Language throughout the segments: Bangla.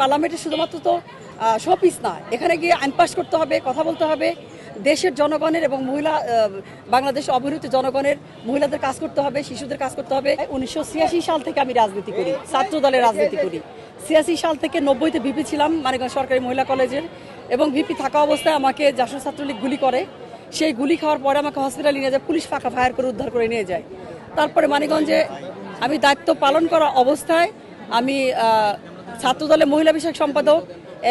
পার্লামেন্টে শুধুমাত্র তো শোপিস না, এখানে গিয়ে আইন পাস করতে হবে, কথা বলতে হবে, দেশের জনগণের এবং বাংলাদেশের অবহেলিত জনগণের মহিলাদের কাজ করতে হবে, শিশুদের কাজ করতে হবে। 1986 সাল থেকে আমি রাজনীতি করি, ছাত্র দলের রাজনীতি করি। 86 সাল থেকে 90-তে ভিপি ছিলাম মানিকগঞ্জ সরকারি মহিলা কলেজের, এবং ভিপি থাকা অবস্থায় আমাকে জাসদ ছাত্রলীগ গুলি করে। সেই গুলি খাওয়ার পরে আমাকে হসপিটালে নিয়ে যায়, পুলিশ ফায়ার করে উদ্ধার করে নিয়ে যায়। তারপরে মানিকগঞ্জে আমি দায়িত্ব পালন করা অবস্থায় আমি ছাত্রদলের মহিলা বিষয়ক সম্পাদক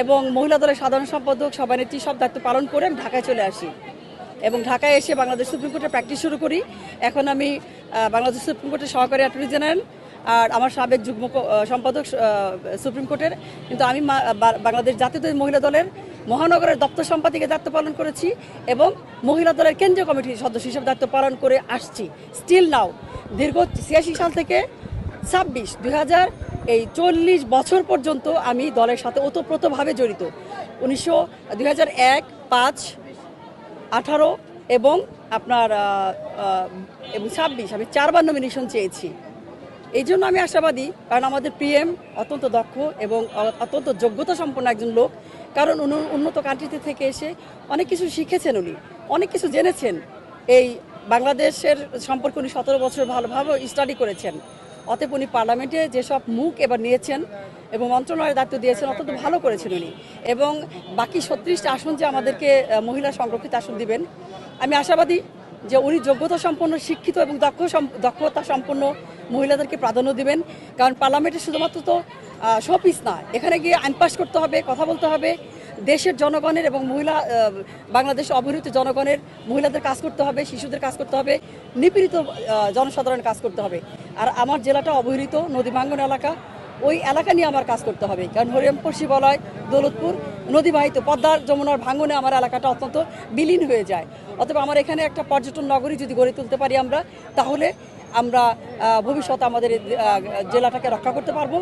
এবং মহিলা দলের সাধারণ সম্পাদক, সভানেত্রী সব দায়িত্ব পালন করে আমি ঢাকায় চলে আসি এবং ঢাকায় এসে বাংলাদেশ সুপ্রিম কোর্টে প্র্যাকটিস শুরু করি। এখন আমি বাংলাদেশ সুপ্রিম কোর্টের সহকারী অ্যাটর্নি জেনারেল, আর আমার সাবেক যুগ্ম সম্পাদক সুপ্রিম কোর্টের। কিন্তু আমি বাংলাদেশ জাতীয় মহিলা দলের মহানগরের দপ্তর সম্পাদিকের দায়িত্ব পালন করেছি এবং মহিলা দলের কেন্দ্রীয় কমিটির সদস্য হিসেবে দায়িত্ব পালন করে আসছি স্টিল নাও। দীর্ঘ 86 সাল থেকে 2000 এই 40 বছর পর্যন্ত আমি দলের সাথে ওতপ্রোতভাবে জড়িত। 2001, 5, 18 এবং আপনার 26 আমি 4বার নমিনেশন চেয়েছি। এই জন্য আমি আশাবাদী, কারণ আমাদের পিএম অত্যন্ত দক্ষ এবং অত্যন্ত যোগ্যতা সম্পন্ন একজন লোক। কারণ উন্নত কান্ট্রিতে থেকে এসে অনেক কিছু শিখেছেন, উনি অনেক কিছু জেনেছেন। এই বাংলাদেশের সম্পর্কে উনি 17 বছর ভালোভাবে স্টাডি করেছেন। অতএব উনি পার্লামেন্টে যেসব মুখ এবার নিয়েছেন এবং মন্ত্রণালয়ের দায়িত্ব দিয়েছেন অত্যন্ত ভালো করেছেন উনি। এবং বাকি 36টা আসন যে আমাদেরকে মহিলা সংরক্ষিত আসন দিবেন, আমি আশাবাদী যে উনি যোগ্যতা সম্পন্ন, শিক্ষিত এবং দক্ষতা সম্পন্ন মহিলাদেরকে প্রাধান্য দিবেন। কারণ পার্লামেন্টে শুধুমাত্র তো শোপিস না, এখানে গিয়ে আইন পাস করতে হবে, কথা বলতে হবে, দেশের জনগণের এবং বাংলাদেশের অবহেলিত জনগণের মহিলাদের কাজ করতে হবে, শিশুদের কাজ করতে হবে, নিপীড়িত জনসাধারণের কাজ করতে হবে। আর আমার জেলাটা অবহেলিত নদী ভাঙ্গন এলাকা, ওই এলাকা নিয়ে আমার কাজ করতে হবে। কারণ হরিরামপুর, শিবালয়, দৌলতপুর নদীবাহিত পদ্মার যমুনার ভাঙ্গনে আমার এলাকাটা অত্যন্ত বিলীন হয়ে যায়। অথবা আমার এখানে একটা পর্যটন নগরী যদি গড়ে তুলতে পারি আমরা, তাহলে আমরা ভবিষ্যতে আমাদের জেলাটাকে রক্ষা করতে পারবো।